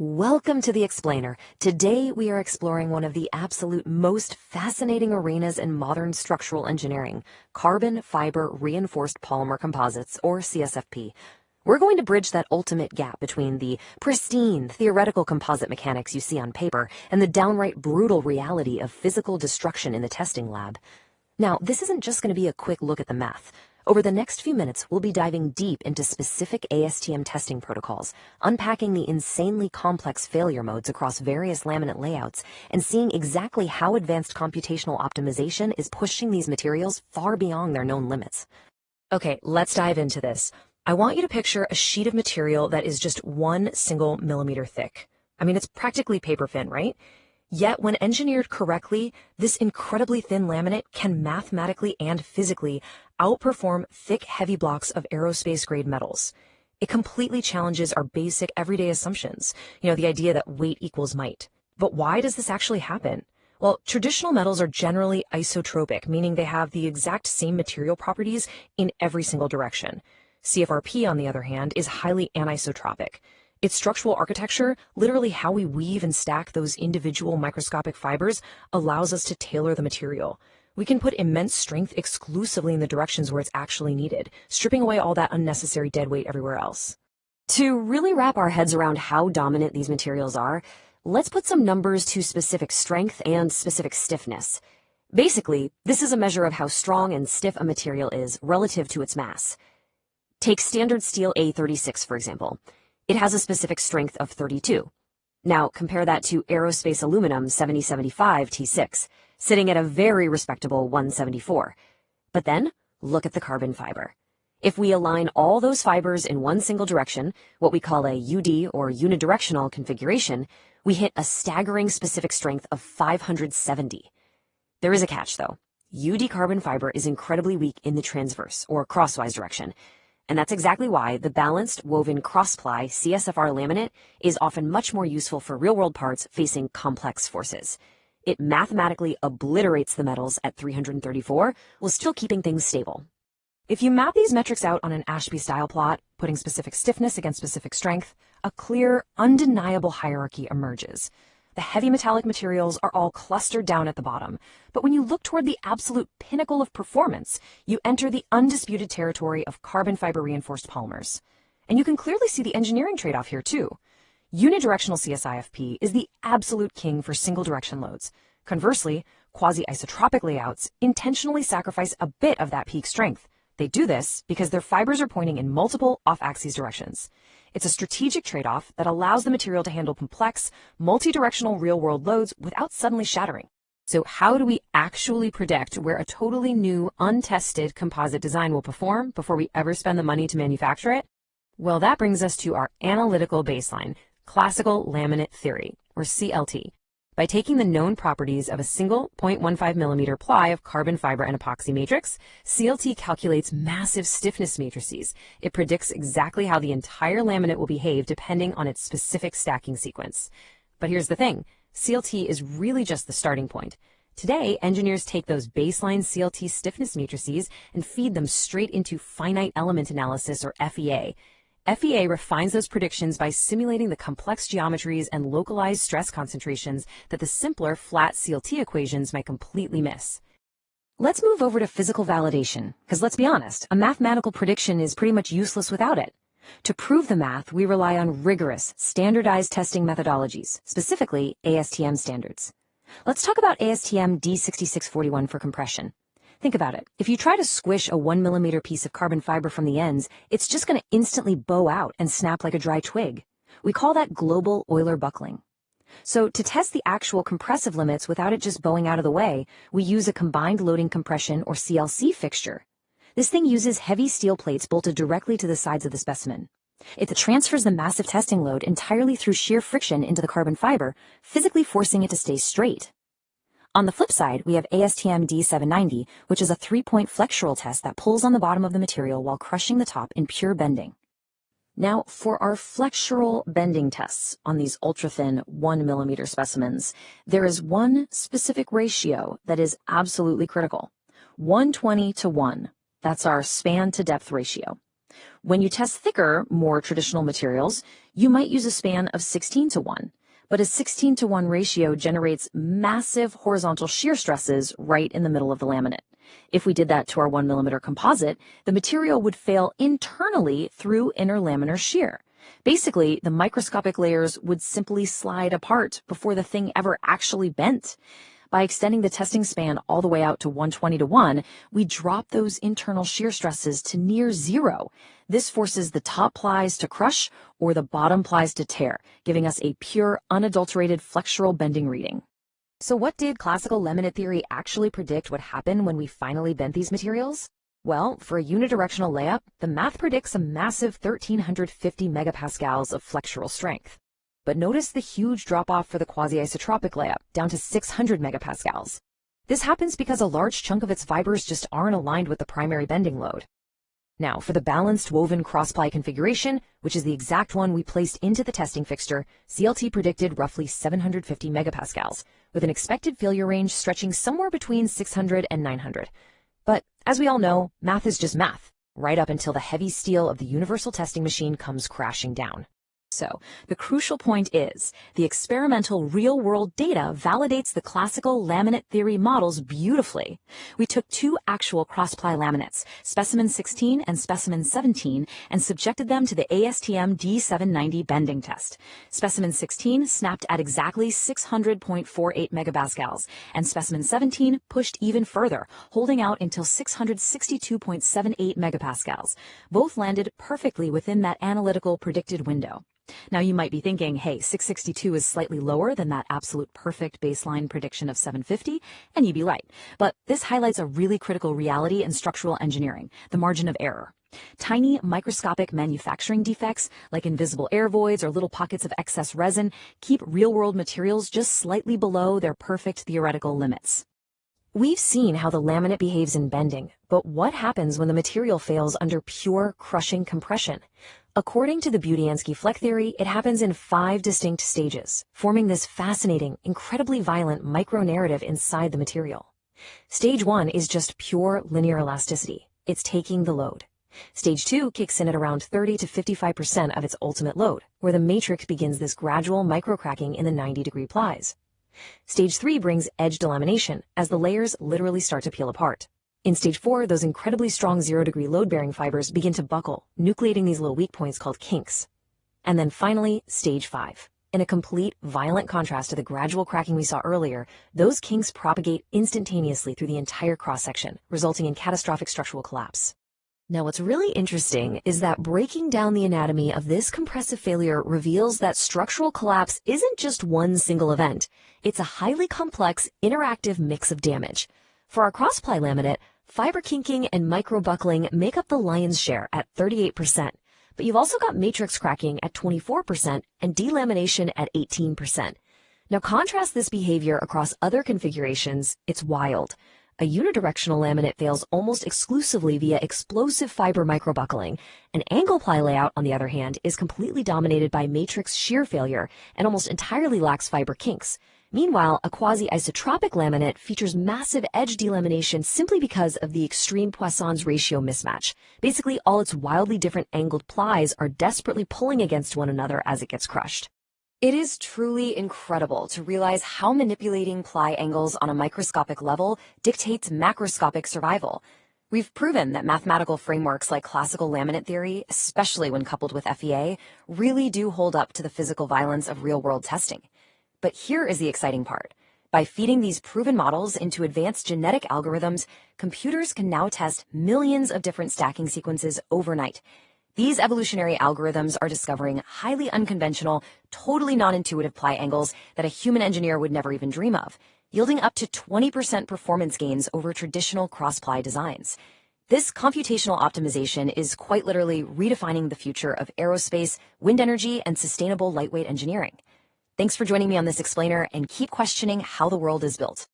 Welcome to The Explainer. Today we are exploring one of the absolute most fascinating arenas in modern structural engineering, carbon fiber reinforced polymer composites, or CSFP. We're going to bridge that ultimate gap between the pristine theoretical composite mechanics you see on paper and the downright brutal reality of physical destruction in the testing lab. Now, this isn't just going to be a quick look at the math. Over the next few minutes, we'll be diving deep into specific ASTM testing protocols, unpacking the insanely complex failure modes across various laminate layouts, and seeing exactly how advanced computational optimization is pushing these materials far beyond their known limits. Okay, let's dive into this. I want you to picture a sheet of material that is just 1 single millimeter thick. I mean, it's practically paper thin, right? Yet, when engineered correctly, this incredibly thin laminate can mathematically and physically outperform thick, heavy blocks of aerospace-grade metals. It completely challenges our basic everyday assumptions, the idea that weight equals might. But why does this actually happen? Well, traditional metals are generally isotropic, meaning they have the exact same material properties in every single direction. CFRP, on the other hand, is highly anisotropic. Its structural architecture, literally how we weave and stack those individual microscopic fibers, allows us to tailor the material. We can put immense strength exclusively in the directions where it's actually needed, stripping away all that unnecessary dead weight everywhere else. To really wrap our heads around how dominant these materials are, let's put some numbers to specific strength and specific stiffness. Basically, this is a measure of how strong and stiff a material is relative to its mass. Take standard steel A36, for example. It has a specific strength of 32. Now, compare that to aerospace aluminum 7075 T6, sitting at a very respectable 174. But then, look at the carbon fiber. If we align all those fibers in one single direction, what we call a UD or unidirectional configuration, we hit a staggering specific strength of 570. There is a catch, though. UD carbon fiber is incredibly weak in the transverse or crosswise direction. And that's exactly why the balanced woven cross-ply CSFR laminate is often much more useful for real-world parts facing complex forces. It mathematically obliterates the metals at 334 while still keeping things stable. If you map these metrics out on an Ashby style plot, putting specific stiffness against specific strength, a clear, undeniable hierarchy emerges. The heavy metallic materials are all clustered down at the bottom, but when you look toward the absolute pinnacle of performance, you enter the undisputed territory of carbon fiber reinforced polymers. And you can clearly see the engineering trade-off here too. Unidirectional CSIFP is the absolute king for single direction loads. Conversely, quasi-isotropic layouts intentionally sacrifice a bit of that peak strength. They do this because their fibers are pointing in multiple off-axis directions. It's a strategic trade-off that allows the material to handle complex, multi-directional real-world loads without suddenly shattering. So how do we actually predict where a totally new, untested composite design will perform before we ever spend the money to manufacture it? Well, that brings us to our analytical baseline, classical laminate theory, or CLT. By taking the known properties of a single 0.15 millimeter ply of carbon fiber and epoxy matrix, CLT calculates massive stiffness matrices. It predicts exactly how the entire laminate will behave depending on its specific stacking sequence. But here's the thing, CLT is really just the starting point. Today, engineers take those baseline CLT stiffness matrices and feed them straight into finite element analysis, or FEA. FEA refines those predictions by simulating the complex geometries and localized stress concentrations that the simpler flat CLT equations might completely miss. Let's move over to physical validation, because let's be honest, a mathematical prediction is pretty much useless without it. To prove the math, we rely on rigorous, standardized testing methodologies, specifically ASTM standards. Let's talk about ASTM D6641 for compression. Think about it. If you try to squish a 1 millimeter piece of carbon fiber from the ends, it's just going to instantly bow out and snap like a dry twig. We call that global Euler buckling. So to test the actual compressive limits without it just bowing out of the way, we use a combined loading compression, or CLC fixture. This thing uses heavy steel plates bolted directly to the sides of the specimen. It transfers the massive testing load entirely through shear friction into the carbon fiber, physically forcing it to stay straight. On the flip side, we have ASTM D790, which is a 3-point flexural test that pulls on the bottom of the material while crushing the top in pure bending. Now, for our flexural bending tests on these ultra-thin 1 millimeter specimens, there is one specific ratio that is absolutely critical. 120 to 1. That's our span to depth ratio. When you test thicker, more traditional materials, you might use a span of 16:1. But a 16:1 ratio generates massive horizontal shear stresses right in the middle of the laminate. If we did that to our 1mm composite, the material would fail internally through interlaminar shear. Basically, the microscopic layers would simply slide apart before the thing ever actually bent. By extending the testing span all the way out to 120:1, we drop those internal shear stresses to near zero. This forces the top plies to crush or the bottom plies to tear, giving us a pure, unadulterated flexural bending reading. So what did classical laminate theory actually predict would happen when we finally bent these materials? Well, for a unidirectional layup, the math predicts a massive 1,350 megapascals of flexural strength. But notice the huge drop-off for the quasi-isotropic layup, down to 600 megapascals. This happens because a large chunk of its fibers just aren't aligned with the primary bending load. Now, for the balanced woven cross-ply configuration, which is the exact one we placed into the testing fixture, CLT predicted roughly 750 megapascals, with an expected failure range stretching somewhere between 600 and 900. But, as we all know, math is just math, right up until the heavy steel of the universal testing machine comes crashing down. So, the crucial point is, the experimental real-world data validates the classical laminate theory models beautifully. We took two actual cross-ply laminates, specimen 16 and specimen 17, and subjected them to the ASTM D790 bending test. Specimen 16 snapped at exactly 600.48 megapascals, and specimen 17 pushed even further, holding out until 662.78 megapascals. Both landed perfectly within that analytical predicted window. Now you might be thinking, hey, 662 is slightly lower than that absolute perfect baseline prediction of 750, and you'd be right. But this highlights a really critical reality in structural engineering, the margin of error. Tiny microscopic manufacturing defects, like invisible air voids or little pockets of excess resin, keep real-world materials just slightly below their perfect theoretical limits. We've seen how the laminate behaves in bending, but what happens when the material fails under pure crushing compression? According to the Budiansky-Fleck theory, it happens in 5 distinct stages, forming this fascinating, incredibly violent micro-narrative inside the material. Stage 1 is just pure linear elasticity. It's taking the load. Stage 2 kicks in at around 30 to 55% of its ultimate load, where the matrix begins this gradual micro-cracking in the 90-degree plies. Stage 3 brings edge delamination, as the layers literally start to peel apart. In stage 4, those incredibly strong 0-degree load-bearing fibers begin to buckle, nucleating these little weak points called kinks. And then finally, stage 5. In a complete, violent contrast to the gradual cracking we saw earlier, those kinks propagate instantaneously through the entire cross-section, resulting in catastrophic structural collapse. Now, what's really interesting is that breaking down the anatomy of this compressive failure reveals that structural collapse isn't just one single event. It's a highly complex, interactive mix of damage. For our cross-ply laminate, fiber kinking and micro-buckling make up the lion's share at 38%, but you've also got matrix cracking at 24% and delamination at 18%. Now contrast this behavior across other configurations, it's wild. A unidirectional laminate fails almost exclusively via explosive fiber microbuckling. An angle ply layout, on the other hand, is completely dominated by matrix shear failure and almost entirely lacks fiber kinks. Meanwhile, a quasi-isotropic laminate features massive edge delamination simply because of the extreme Poisson's ratio mismatch. Basically, all its wildly different angled plies are desperately pulling against one another as it gets crushed. It is truly incredible to realize how manipulating ply angles on a microscopic level dictates macroscopic survival. We've proven that mathematical frameworks like classical laminate theory, especially when coupled with FEA, really do hold up to the physical violence of real-world testing. But here is the exciting part. By feeding these proven models into advanced genetic algorithms, computers can now test millions of different stacking sequences overnight. These evolutionary algorithms are discovering highly unconventional, totally non-intuitive ply angles that a human engineer would never even dream of, yielding up to 20% performance gains over traditional cross-ply designs. This computational optimization is quite literally redefining the future of aerospace, wind energy, and sustainable lightweight engineering. Thanks for joining me on this explainer, and keep questioning how the world is built.